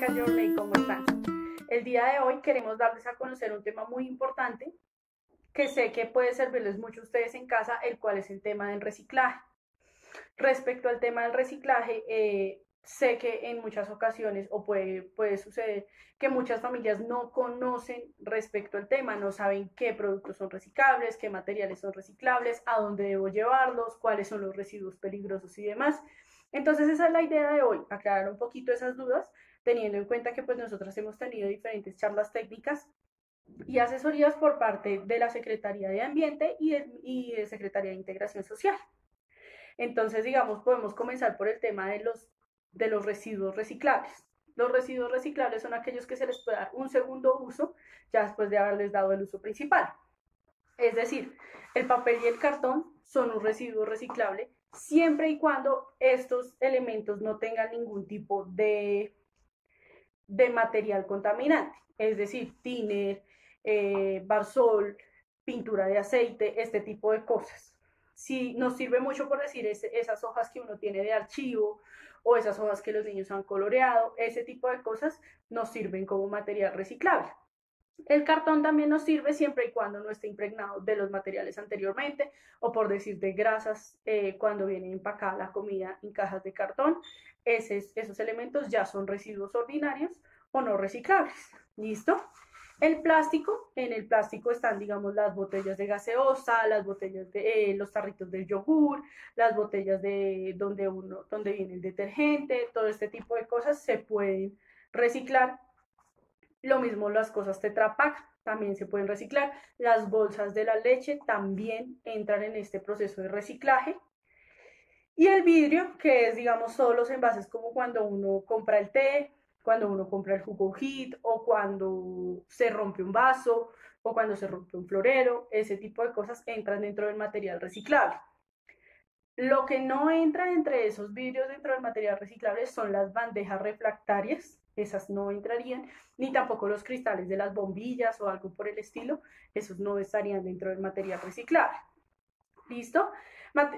chicas Journey, ¿cómo están? El día de hoy queremos darles a conocer un tema muy importante que sé que puede servirles mucho a ustedes en casa, el cual es el tema del reciclaje. Respecto al tema del reciclaje, sé que en muchas ocasiones o puede suceder que muchas familias no conocen respecto al tema, no saben qué productos son reciclables, qué materiales son reciclables, a dónde debo llevarlos, cuáles son los residuos peligrosos y demás. Entonces esa es la idea de hoy, aclarar un poquito esas dudas, teniendo en cuenta que pues nosotros hemos tenido diferentes charlas técnicas y asesorías por parte de la Secretaría de Ambiente y de Secretaría de Integración Social. Entonces, digamos, podemos comenzar por el tema de los residuos reciclables. Los residuos reciclables son aquellos que se les puede dar un segundo uso ya después de haberles dado el uso principal. Es decir, el papel y el cartón son un residuo reciclable siempre y cuando estos elementos no tengan ningún tipo de material contaminante, es decir, thinner, barsol, pintura de aceite, este tipo de cosas. Si nos sirve mucho por decir esas hojas que uno tiene de archivo o esas hojas que los niños han coloreado, ese tipo de cosas nos sirven como material reciclable. El cartón también nos sirve siempre y cuando no esté impregnado de los materiales anteriormente o por decir de grasas cuando viene empacada la comida en cajas de cartón. Esos elementos ya son residuos ordinarios o no reciclables. ¿Listo? El plástico, en el plástico están, digamos, las botellas de gaseosa, las botellas de los tarritos del yogur, las botellas de donde viene el detergente, todo este tipo de cosas se pueden reciclar. Lo mismo las cosas Tetra Pak también se pueden reciclar. Las bolsas de la leche también entran en este proceso de reciclaje. Y el vidrio, que es, digamos, todos los envases como cuando uno compra el té, cuando uno compra el jugo hit o cuando se rompe un vaso o cuando se rompe un florero, ese tipo de cosas entran dentro del material reciclable. Lo que no entra entre esos vidrios dentro del material reciclable son las bandejas refractarias, esas no entrarían, ni tampoco los cristales de las bombillas o algo por el estilo, esos no estarían dentro del material reciclable. ¿Listo?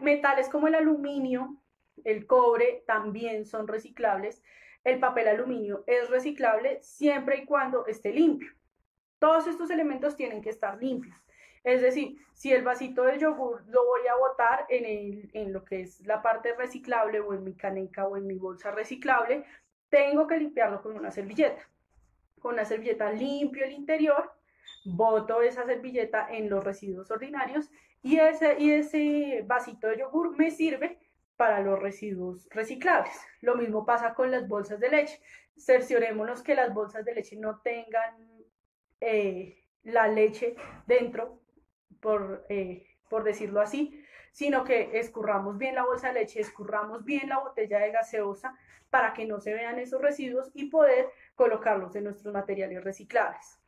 Metales como el aluminio, el cobre también son reciclables. El papel aluminio es reciclable siempre y cuando esté limpio. Todos estos elementos tienen que estar limpios. Es decir, si el vasito del yogur lo voy a botar en lo que es la parte reciclable o en mi caneca o en mi bolsa reciclable, tengo que limpiarlo con una servilleta. Con una servilleta limpio el interior, boto esa servilleta en los residuos ordinarios y ese vasito de yogur me sirve para los residuos reciclables. Lo mismo pasa con las bolsas de leche. Cerciorémonos que las bolsas de leche no tengan la leche dentro, por decirlo así, sino que escurramos bien la bolsa de leche, escurramos bien la botella de gaseosa para que no se vean esos residuos y poder colocarlos en nuestros materiales reciclables.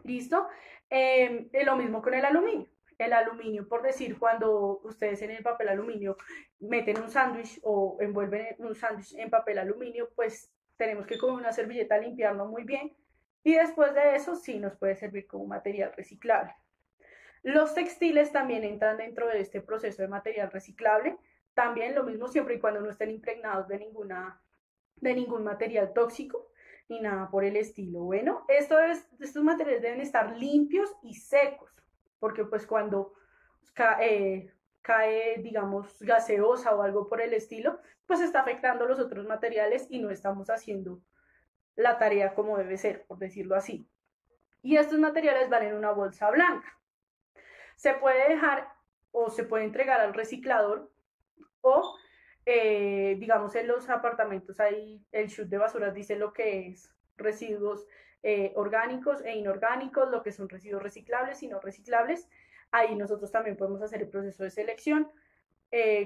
¿Listo? Lo mismo con el aluminio. El aluminio, por decir, cuando ustedes en el papel aluminio meten un sándwich o envuelven un sándwich en papel aluminio, pues tenemos que con una servilleta limpiarlo muy bien y después de eso sí nos puede servir como material reciclable. Los textiles también entran dentro de este proceso de material reciclable. También lo mismo siempre y cuando no estén impregnados de ningún material tóxico ni nada por el estilo. Bueno, estos materiales deben estar limpios y secos, porque pues cuando cae, digamos, gaseosa o algo por el estilo, pues está afectando los otros materiales y no estamos haciendo la tarea como debe ser, por decirlo así. Y estos materiales van en una bolsa blanca. Se puede dejar o se puede entregar al reciclador o, digamos, en los apartamentos ahí el chute de basuras dice lo que es residuos orgánicos e inorgánicos, lo que son residuos reciclables y no reciclables. Ahí nosotros también podemos hacer el proceso de selección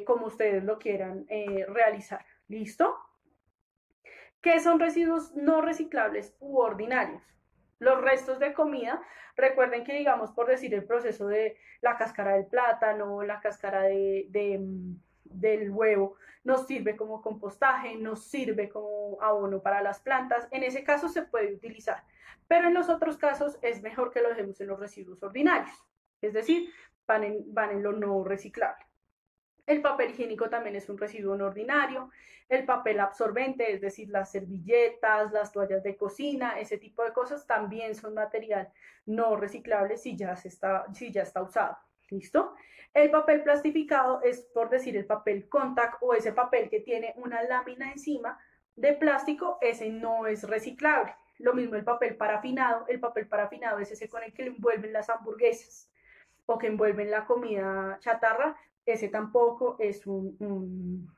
como ustedes lo quieran realizar. ¿Listo? ¿Qué son residuos no reciclables u ordinarios? Los restos de comida, recuerden que, digamos, por decir el proceso de la cáscara del plátano, la cáscara del huevo, nos sirve como compostaje, nos sirve como abono para las plantas. En ese caso se puede utilizar, pero en los otros casos es mejor que lo dejemos en los residuos ordinarios, es decir, van en lo no reciclable. El papel higiénico también es un residuo no ordinario. El papel absorbente, es decir, las servilletas, las toallas de cocina, ese tipo de cosas también son material no reciclable si ya está usado. ¿Listo? El papel plastificado es, por decir, el papel contact o ese papel que tiene una lámina encima de plástico, ese no es reciclable. Lo mismo el papel parafinado es ese con el que envuelven las hamburguesas o que envuelven la comida chatarra, ese tampoco es un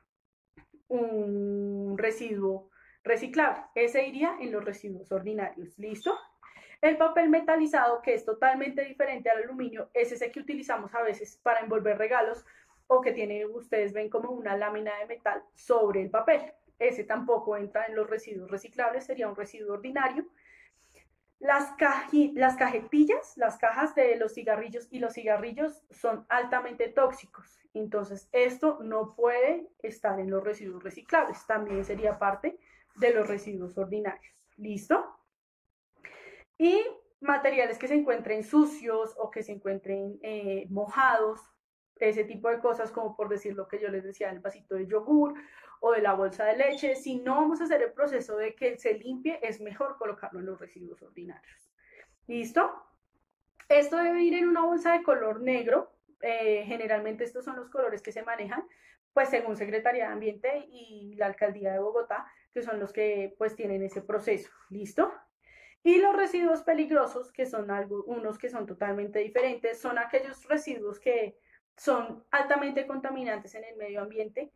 residuo reciclable. Ese iría en los residuos ordinarios. ¿Listo? El papel metalizado, que es totalmente diferente al aluminio, es ese que utilizamos a veces para envolver regalos o que tiene, ustedes ven como una lámina de metal sobre el papel. Ese tampoco entra en los residuos reciclables, sería un residuo ordinario. Las cajetillas, las cajas de los cigarrillos y los cigarrillos son altamente tóxicos. Entonces, esto no puede estar en los residuos reciclables. También sería parte de los residuos ordinarios. ¿Listo? Y materiales que se encuentren sucios o que se encuentren mojados, ese tipo de cosas, como por decir lo que yo les decía, el vasito de yogur o de la bolsa de leche. Si no vamos a hacer el proceso de que se limpie, es mejor colocarlo en los residuos ordinarios. ¿Listo? Esto debe ir en una bolsa de color negro. Generalmente estos son los colores que se manejan, pues según Secretaría de Ambiente y la Alcaldía de Bogotá, que son los que pues tienen ese proceso. ¿Listo? Y los residuos peligrosos, que son unos que son totalmente diferentes, son aquellos residuos que son altamente contaminantes en el medio ambiente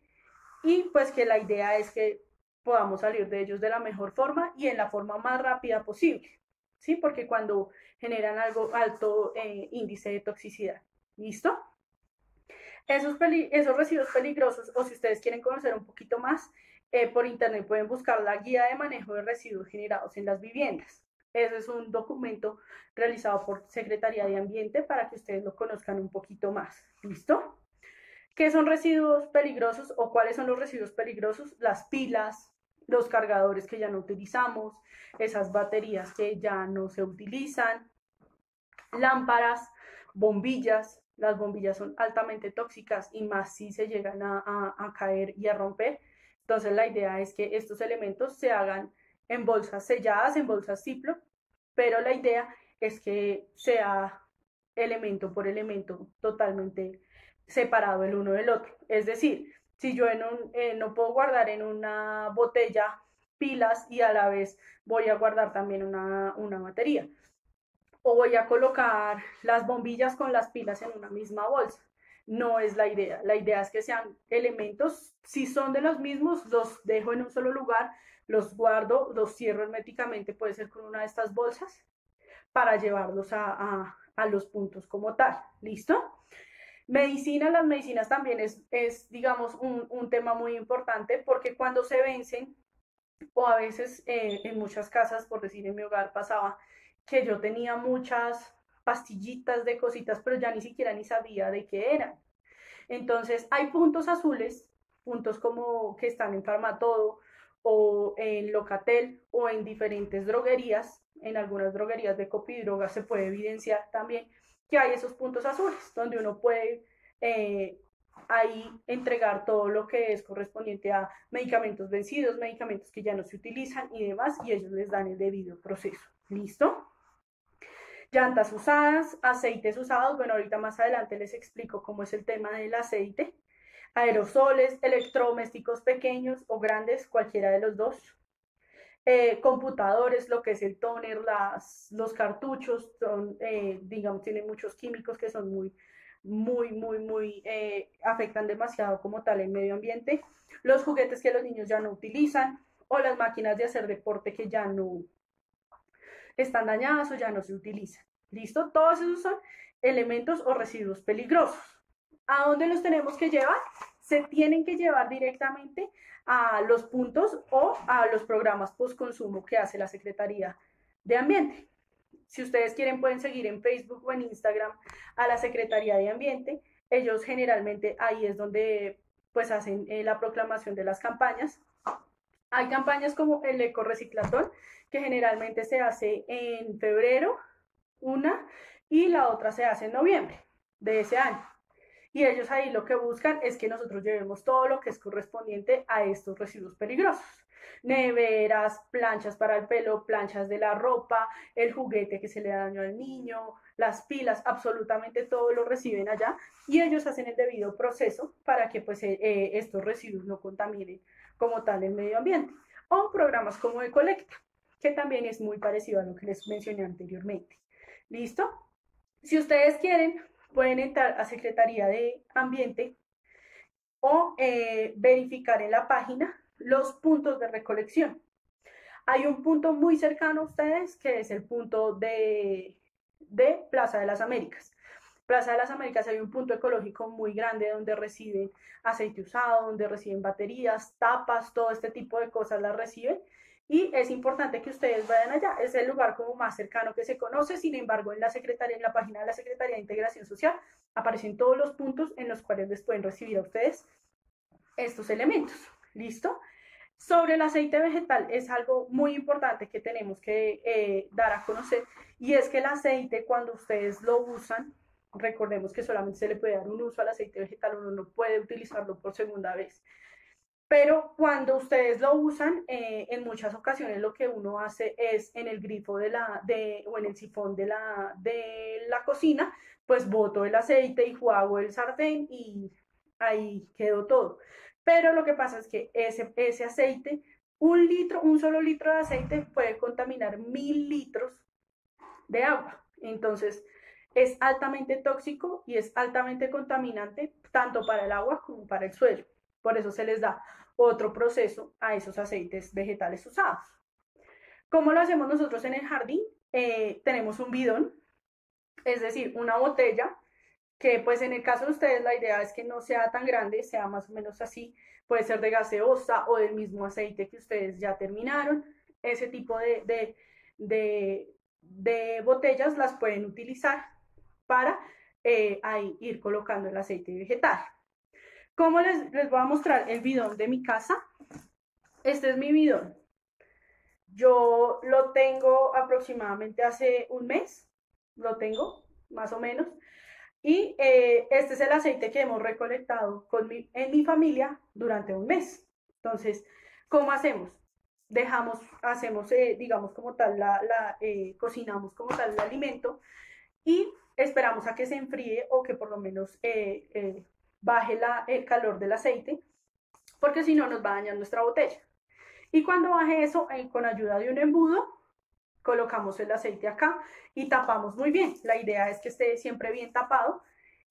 y pues que la idea es que podamos salir de ellos de la mejor forma y en la forma más rápida posible, ¿sí? Porque cuando generan algo alto índice de toxicidad. ¿Listo? Esos residuos peligrosos, o si ustedes quieren conocer un poquito más, por internet pueden buscar la guía de manejo de residuos generados en las viviendas. Ese es un documento realizado por Secretaría de Ambiente para que ustedes lo conozcan un poquito más. ¿Listo? ¿Qué son residuos peligrosos o cuáles son los residuos peligrosos? Las pilas, los cargadores que ya no utilizamos, esas baterías que ya no se utilizan, lámparas, bombillas. Las bombillas son altamente tóxicas y más si se llegan a caer y a romper. Entonces la idea es que estos elementos se hagan en bolsas selladas, en bolsas Ziploc, pero la idea es que sea elemento por elemento totalmente separado el uno del otro. Es decir, si yo no puedo guardar en una botella pilas y a la vez voy a guardar también una batería. O voy a colocar las bombillas con las pilas en una misma bolsa. No es la idea. La idea es que sean elementos, si son de los mismos, los dejo en un solo lugar, los guardo, los cierro herméticamente, puede ser con una de estas bolsas, para llevarlos a los puntos como tal. ¿Listo? Medicina, las medicinas también es digamos, un tema muy importante porque cuando se vencen, o a veces en muchas casas, por decir en mi hogar pasaba, que yo tenía muchas pastillitas de cositas, pero ya ni siquiera ni sabía de qué eran. Entonces, hay puntos azules, puntos como que están en Farmatodo o en Locatel o en diferentes droguerías, en algunas droguerías de Copidroga se puede evidenciar también que hay esos puntos azules, donde uno puede ahí entregar todo lo que es correspondiente a medicamentos vencidos, medicamentos que ya no se utilizan y demás, y ellos les dan el debido proceso. ¿Listo? Llantas usadas, aceites usados, bueno, ahorita más adelante les explico cómo es el tema del aceite, aerosoles, electrodomésticos pequeños o grandes, cualquiera de los dos, computadores, lo que es el tóner, los cartuchos, son, digamos, tienen muchos químicos que son muy, afectan demasiado como tal el medio ambiente, los juguetes que los niños ya no utilizan o las máquinas de hacer deporte que ya no están dañadas o ya no se utilizan. ¿Listo? Todos esos son elementos o residuos peligrosos. ¿A dónde los tenemos que llevar? Se tienen que llevar directamente a los puntos o a los programas postconsumo que hace la Secretaría de Ambiente. Si ustedes quieren pueden seguir en Facebook o en Instagram a la Secretaría de Ambiente. Ellos generalmente ahí es donde pues hacen la proclamación de las campañas. Hay campañas como el Ecoreciclatón, que generalmente se hace en febrero, una, y la otra se hace en noviembre de ese año. y ellos ahí lo que buscan es que nosotros llevemos todo lo que es correspondiente a estos residuos peligrosos. Neveras, planchas para el pelo, planchas de la ropa, el juguete que se le dañó al niño, las pilas, absolutamente todo lo reciben allá y ellos hacen el debido proceso para que pues estos residuos no contaminen como tal el medio ambiente. O programas como Ecolecta, que también es muy parecido a lo que les mencioné anteriormente. ¿Listo? Si ustedes quieren, pueden entrar a Secretaría de Ambiente o verificar en la página los puntos de recolección. Hay un punto muy cercano a ustedes que es el punto de Plaza de las Américas. Plaza de las Américas hay un punto ecológico muy grande donde reciben aceite usado, donde reciben baterías, tapas, todo este tipo de cosas las reciben. Y es importante que ustedes vayan allá. Es el lugar como más cercano que se conoce. Sin embargo, en la página de la Secretaría de Integración Social aparecen todos los puntos en los cuales les pueden recibir a ustedes estos elementos. ¿Listo? Sobre el aceite vegetal es algo muy importante que tenemos que dar a conocer y es que el aceite cuando ustedes lo usan, recordemos que solamente se le puede dar un uso al aceite vegetal, uno no puede utilizarlo por segunda vez. Pero cuando ustedes lo usan, en muchas ocasiones lo que uno hace es en el grifo o en el sifón de la cocina, pues boto el aceite y juego el sartén y ahí quedó todo. Pero lo que pasa es que ese aceite, un solo litro de aceite puede contaminar 1000 litros de agua. Entonces, es altamente tóxico y es altamente contaminante tanto para el agua como para el suelo. Por eso se les da otro proceso a esos aceites vegetales usados. ¿Cómo lo hacemos nosotros en el jardín? Tenemos un bidón, es decir, una botella, que pues en el caso de ustedes la idea es que no sea tan grande, sea más o menos así, puede ser de gaseosa o del mismo aceite que ustedes ya terminaron, ese tipo de botellas las pueden utilizar para ahí ir colocando el aceite vegetal. ¿Cómo les voy a mostrar el bidón de mi casa? Este es mi bidón. Yo lo tengo aproximadamente hace un mes, lo tengo más o menos. Y este es el aceite que hemos recolectado en mi familia durante un mes. Entonces, ¿cómo hacemos? Hacemos, digamos, como tal, cocinamos como tal el alimento y esperamos a que se enfríe o que por lo menos baje el calor del aceite, porque si no nos va a dañar nuestra botella. Y cuando baje eso, con ayuda de un embudo, colocamos el aceite acá y tapamos muy bien. La idea es que esté siempre bien tapado.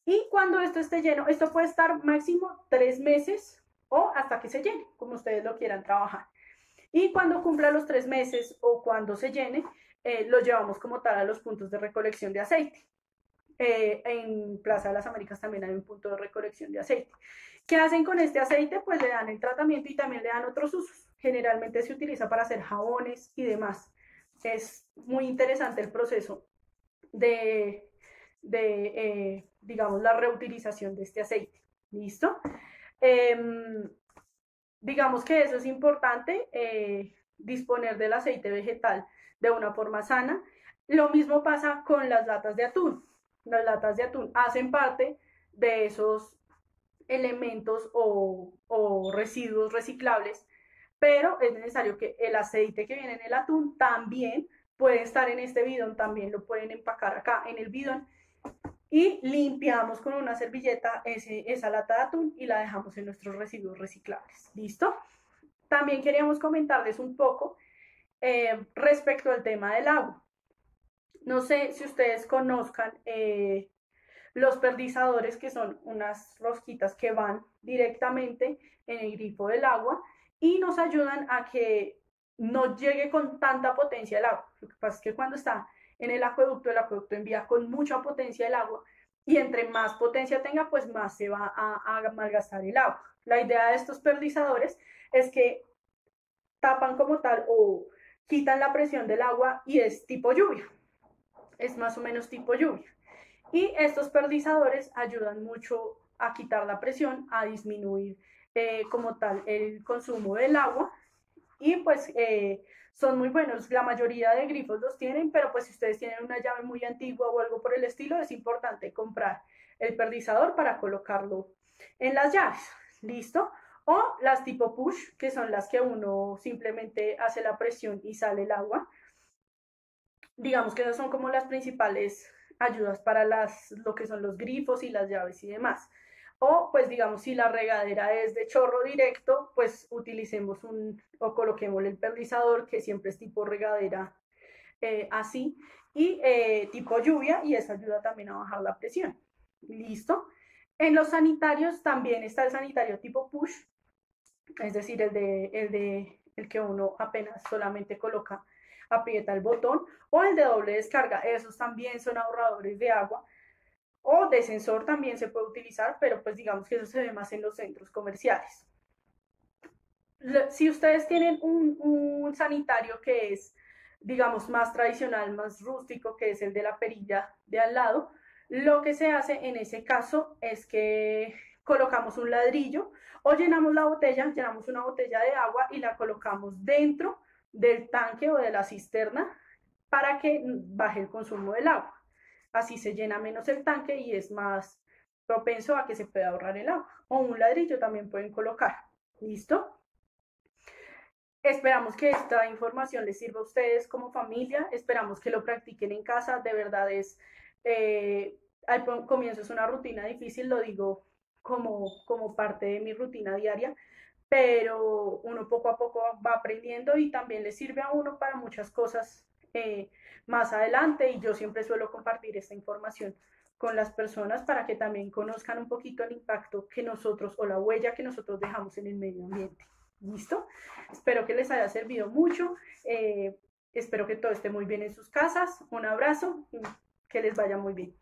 Y cuando esto esté lleno, esto puede estar máximo 3 meses o hasta que se llene, como ustedes lo quieran trabajar. Y cuando cumpla los 3 meses o cuando se llene, lo llevamos como tal a los puntos de recolección de aceite. En Plaza de las Américas también hay un punto de recolección de aceite. ¿Qué hacen con este aceite? Pues le dan el tratamiento y también le dan otros usos. Generalmente se utiliza para hacer jabones y demás. Es muy interesante el proceso de digamos, la reutilización de este aceite. ¿Listo? Digamos que eso es importante, disponer del aceite vegetal de una forma sana. Lo mismo pasa con las latas de atún. Las latas de atún hacen parte de esos elementos o residuos reciclables, pero es necesario que el aceite que viene en el atún también puede estar en este bidón, también lo pueden empacar acá en el bidón y limpiamos con una servilleta esa lata de atún y la dejamos en nuestros residuos reciclables. ¿Listo? También queríamos comentarles un poco respecto al tema del agua. No sé si ustedes conozcan los perdizadores, que son unas rosquitas que van directamente en el grifo del agua y nos ayudan a que no llegue con tanta potencia el agua. Lo que pasa es que cuando está en el acueducto envía con mucha potencia el agua y entre más potencia tenga, pues más se va a malgastar el agua. La idea de estos perdizadores es que tapan como tal o quitan la presión del agua y es tipo lluvia. Es más o menos tipo lluvia. Y estos perdizadores ayudan mucho a quitar la presión, a disminuir como tal el consumo del agua y pues son muy buenos. La mayoría de grifos los tienen, pero pues si ustedes tienen una llave muy antigua o algo por el estilo, es importante comprar el perdizador para colocarlo en las llaves, ¿listo? O las tipo push, que son las que uno simplemente hace la presión y sale el agua. Digamos que esas son como las principales ayudas para lo que son los grifos y las llaves y demás. O pues digamos, si la regadera es de chorro directo, pues utilicemos o coloquemos el perdizador, que siempre es tipo regadera así, y tipo lluvia, y eso ayuda también a bajar la presión. ¿Listo? En los sanitarios también está el sanitario tipo push, es decir, el que uno apenas solamente coloca, aprieta el botón, o el de doble descarga. Esos también son ahorradores de agua, o de sensor también se puede utilizar, pero pues digamos que eso se ve más en los centros comerciales. Si ustedes tienen un sanitario que es, digamos, más tradicional, más rústico, que es el de la perilla de al lado, lo que se hace en ese caso es que colocamos un ladrillo o llenamos la botella, llenamos una botella de agua y la colocamos dentro del tanque o de la cisterna para que baje el consumo del agua. Así se llena menos el tanque y es más propenso a que se pueda ahorrar el agua. O un ladrillo también pueden colocar. ¿Listo? Esperamos que esta información les sirva a ustedes como familia, esperamos que lo practiquen en casa, de verdad al comienzo es una rutina difícil, lo digo como parte de mi rutina diaria, pero uno poco a poco va aprendiendo y también le sirve a uno para muchas cosas más adelante, y yo siempre suelo compartir esta información con las personas para que también conozcan un poquito el impacto que nosotros o la huella que nosotros dejamos en el medio ambiente. ¿Listo? Espero que les haya servido mucho. Espero que todo esté muy bien en sus casas. Un abrazo y que les vaya muy bien.